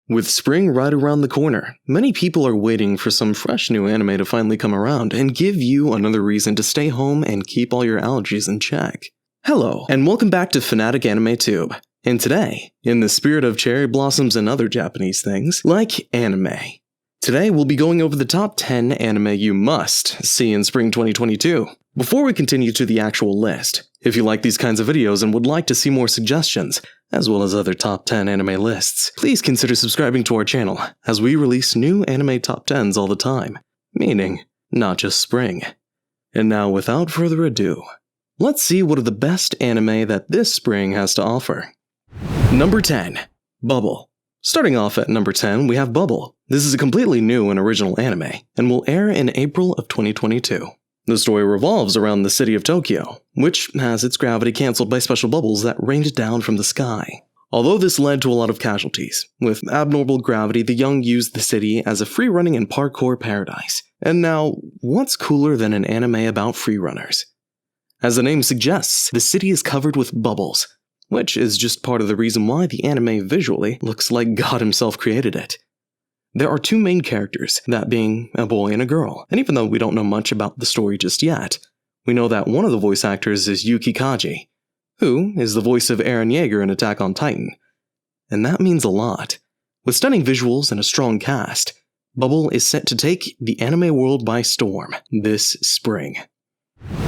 With spring right around the corner, many people are waiting for some fresh new anime to finally come around and give you another reason to stay home and keep all your allergies in check. Hello, and welcome back to Fanatic Anime Tube. And today, in the spirit of cherry blossoms and other Japanese things, like anime. Today we'll be going over the top 10 anime you must see in spring 2022. Before we continue to the actual list, if you like these kinds of videos and would like to see more suggestions, as well as other top 10 anime lists, please consider subscribing to our channel, as we release new anime top 10s all the time. Meaning, not just spring. And now without further ado, let's see what are the best anime that this spring has to offer. Number 10. Bubble. Starting off at number 10, we have Bubble. This is a completely new and original anime, and will air in April of 2022. The story revolves around the city of Tokyo, which has its gravity cancelled by special bubbles that rained down from the sky. Although this led to a lot of casualties, with abnormal gravity, the young used the city as a free-running and parkour paradise. And now, what's cooler than an anime about freerunners? As the name suggests, the city is covered with bubbles, which is just part of the reason why the anime visually looks like God himself created it. There are two main characters, that being a boy and a girl, and even though we don't know much about the story just yet, we know that one of the voice actors is Yuki Kaji, who is the voice of Eren Yeager in Attack on Titan. And that means a lot. With stunning visuals and a strong cast, Bubble is set to take the anime world by storm this spring.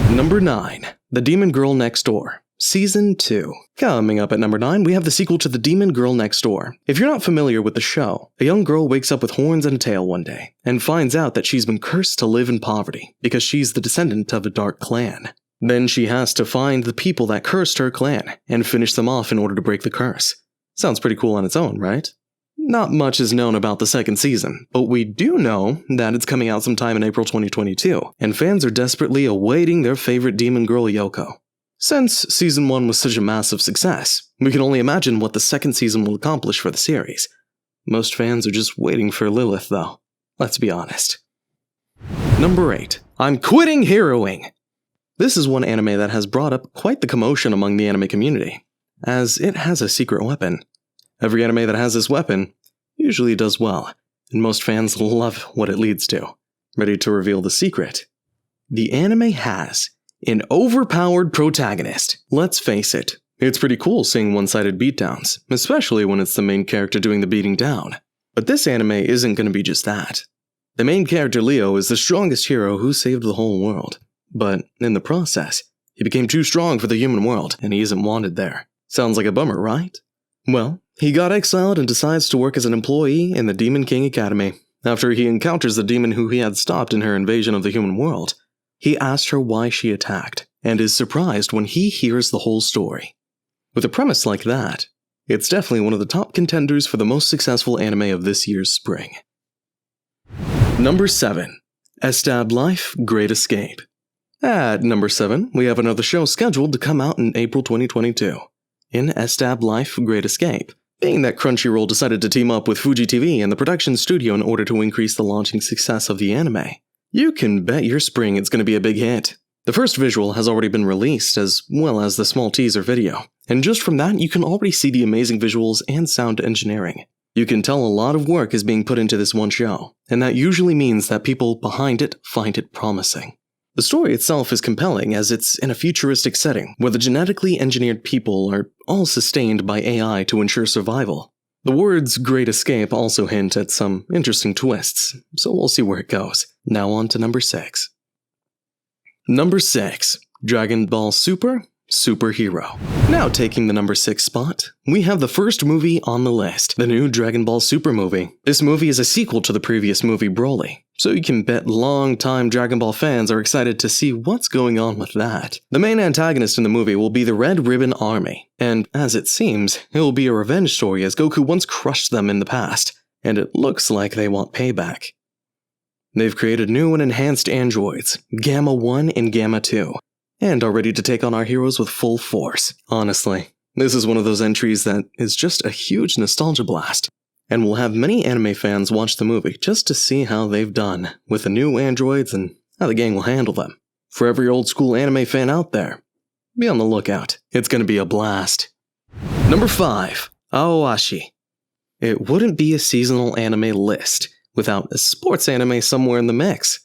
Number 9. The Demon Girl Next Door. Season 2. Coming up at number 9, we have the sequel to The Demon Girl Next Door. If you're not familiar with the show, a young girl wakes up with horns and a tail one day, and finds out that she's been cursed to live in poverty, because she's the descendant of a dark clan. Then she has to find the people that cursed her clan, and finish them off in order to break the curse. Sounds pretty cool on its own, right? Not much is known about the second season, but we do know that it's coming out sometime in April 2022, and fans are desperately awaiting their favorite demon girl Yoko. Since Season 1 was such a massive success, we can only imagine what the second season will accomplish for the series. Most fans are just waiting for Lilith, though. Let's be honest. Number 8. I'm quitting heroing! This is one anime that has brought up quite the commotion among the anime community, as it has a secret weapon. Every anime that has this weapon usually does well, and most fans love what it leads to. Ready to reveal the secret? The anime has an overpowered protagonist. Let's face it, it's pretty cool seeing one-sided beatdowns, especially when it's the main character doing the beating down. But this anime isn't going to be just that. The main character Leo is the strongest hero who saved the whole world. But in the process, he became too strong for the human world, and he isn't wanted there. Sounds like a bummer, right? Well, he got exiled and decides to work as an employee in the Demon King Academy. After he encounters the demon who he had stopped in her invasion of the human world, he asks her why she attacked, and is surprised when he hears the whole story. With a premise like that, it's definitely one of the top contenders for the most successful anime of this year's spring. Number 7. Estab Life Great Escape. At number 7, we have another show scheduled to come out in April 2022. In Estab Life Great Escape. Being that Crunchyroll decided to team up with Fuji TV and the production studio in order to increase the launching success of the anime, you can bet your spring it's going to be a big hit. The first visual has already been released, as well as the small teaser video, and just from that you can already see the amazing visuals and sound engineering. You can tell a lot of work is being put into this one show, and that usually means that people behind it find it promising. The story itself is compelling as it's in a futuristic setting where the genetically engineered people are all sustained by AI to ensure survival. The words Great Escape also hint at some interesting twists, so we'll see where it goes. Now on to number 6. Number 6. Dragon Ball Super Superhero. Now taking the number 6 spot, we have the first movie on the list, the new Dragon Ball Super movie. This movie is a sequel to the previous movie Broly, so you can bet long-time Dragon Ball fans are excited to see what's going on with that. The main antagonist in the movie will be the Red Ribbon Army, and as it seems, it will be a revenge story as Goku once crushed them in the past, and it looks like they want payback. They've created new and enhanced androids, Gamma 1 and Gamma 2, and are ready to take on our heroes with full force. Honestly, this is one of those entries that is just a huge nostalgia blast, and will have many anime fans watch the movie just to see how they've done with the new androids and how the gang will handle them. For every old school anime fan out there, be on the lookout. It's gonna be a blast. Number 5. Aoashi. It wouldn't be a seasonal anime list without a sports anime somewhere in the mix.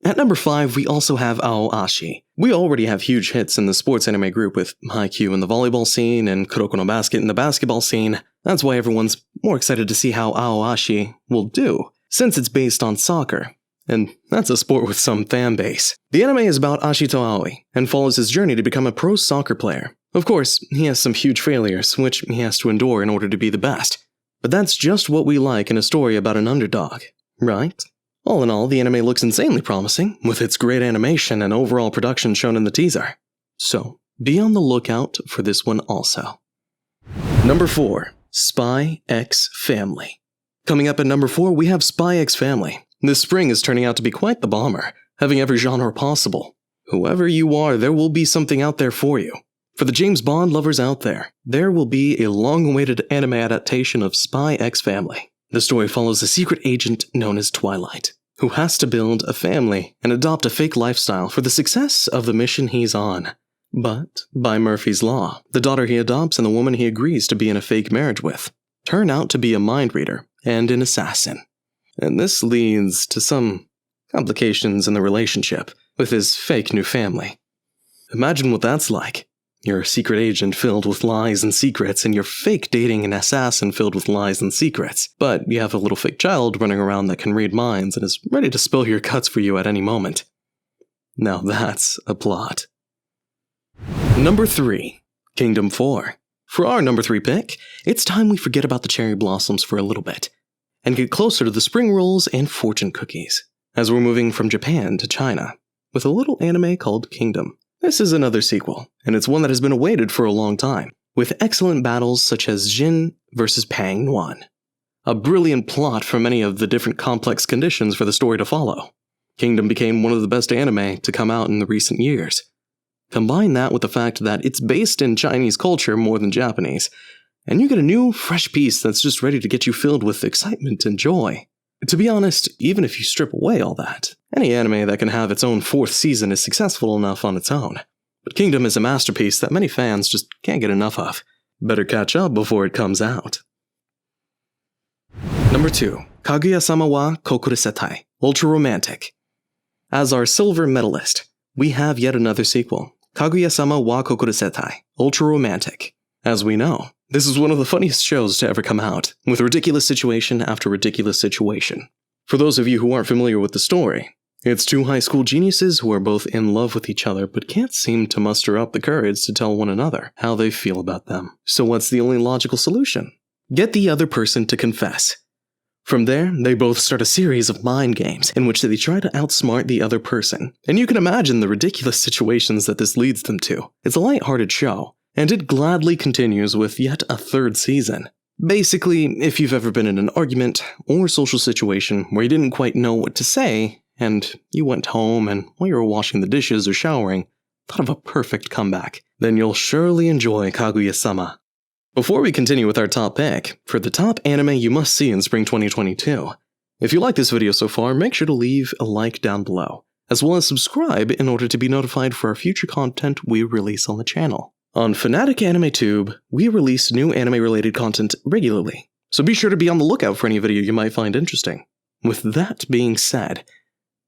At number 5, we also have Aoashi. We already have huge hits in the sports anime group with Haikyuu in the volleyball scene and Kuroko no Basket in the basketball scene. That's why everyone's more excited to see how Aoashi will do, since it's based on soccer. And that's a sport with some fan base. The anime is about Ashito Aoi, and follows his journey to become a pro soccer player. Of course, he has some huge failures, which he has to endure in order to be the best. But that's just what we like in a story about an underdog, right? All in all, the anime looks insanely promising, with its great animation and overall production shown in the teaser. So, be on the lookout for this one also. Number 4. Spy X Family. Coming up at number 4, we have Spy X Family. This spring is turning out to be quite the bomber, having every genre possible. Whoever you are, there will be something out there for you. For the James Bond lovers out there will be a long-awaited anime adaptation of Spy X Family. The story follows a secret agent known as Twilight, who has to build a family and adopt a fake lifestyle for the success of the mission he's on. But, by Murphy's Law, the daughter he adopts and the woman he agrees to be in a fake marriage with turn out to be a mind reader and an assassin. And this leads to some complications in the relationship with his fake new family. Imagine what that's like. You're a secret agent filled with lies and secrets, and you're fake dating an assassin filled with lies and secrets. But you have a little fake child running around that can read minds and is ready to spill your guts for you at any moment. Now that's a plot. Number 3. Kingdom 4. For our number 3 pick, it's time we forget about the cherry blossoms for a little bit, and get closer to the spring rolls and fortune cookies, as we're moving from Japan to China, with a little anime called Kingdom. This is another sequel, and it's one that has been awaited for a long time, with excellent battles such as Jin vs. Pang Nuan. A brilliant plot for many of the different complex conditions for the story to follow. Kingdom became one of the best anime to come out in the recent years. Combine that with the fact that it's based in Chinese culture more than Japanese, and you get a new, fresh piece that's just ready to get you filled with excitement and joy. To be honest, even if you strip away all that, any anime that can have its own 4th season is successful enough on its own. But Kingdom is a masterpiece that many fans just can't get enough of. Better catch up before it comes out. Number 2. Kaguya-sama wa Kokuresetai, Ultra Romantic. As our silver medalist, we have yet another sequel, Kaguya-sama wa Kokuresetai, Ultra Romantic. As we know, this is one of the funniest shows to ever come out, with ridiculous situation after ridiculous situation. For those of you who aren't familiar with the story, it's 2 high school geniuses who are both in love with each other but can't seem to muster up the courage to tell one another how they feel about them. So what's the only logical solution? Get the other person to confess. From there, they both start a series of mind games in which they try to outsmart the other person, and you can imagine the ridiculous situations that this leads them to. It's a lighthearted show, and it gladly continues with yet a 3rd season. Basically, if you've ever been in an argument or social situation where you didn't quite know what to say, and you went home and while you were washing the dishes or showering, thought of a perfect comeback, then you'll surely enjoy Kaguya-sama. Before we continue with our top pick, for the top anime you must see in spring 2022, if you like this video so far, make sure to leave a like down below, as well as subscribe in order to be notified for our future content we release on the channel. On Fanatic Anime Tube, we release new anime-related content regularly, so be sure to be on the lookout for any video you might find interesting. With that being said,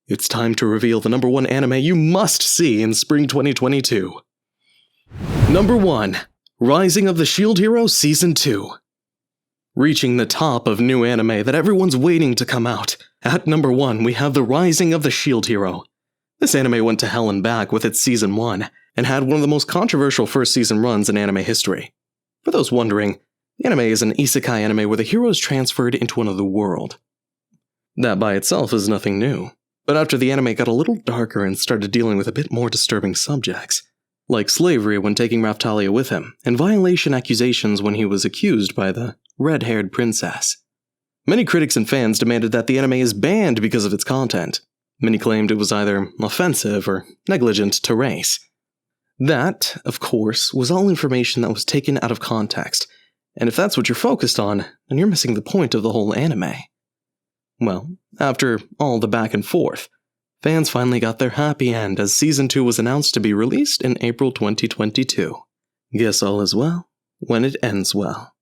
it's time to reveal the number 1 anime you must see in spring 2022. Number 1. Rising of the Shield Hero Season 2. Reaching the top of new anime that everyone's waiting to come out. At number 1, we have The Rising of the Shield Hero. This anime went to hell and back with its Season 1, and had one of the most controversial first season runs in anime history. For those wondering, the anime is an isekai anime where the hero is transferred into another world. That by itself is nothing new, but after the anime got a little darker and started dealing with a bit more disturbing subjects, like slavery when taking Raftalia with him, and violation accusations when he was accused by the red-haired princess. Many critics and fans demanded that the anime is banned because of its content. Many claimed it was either offensive or negligent to race. That, of course, was all information that was taken out of context, and if that's what you're focused on, then you're missing the point of the whole anime. Well, after all the back and forth, fans finally got their happy end as Season 2 was announced to be released in April 2022. Guess all is well when it ends well.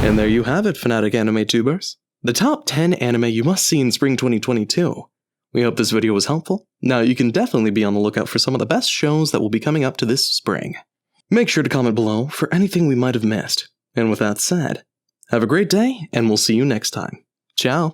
And there you have it, Fanatic Anime Tubers. The top 10 anime you must see in spring 2022. We hope this video was helpful. Now you can definitely be on the lookout for some of the best shows that will be coming up to this spring. Make sure to comment below for anything we might have missed. And with that said, have a great day, and we'll see you next time. Ciao!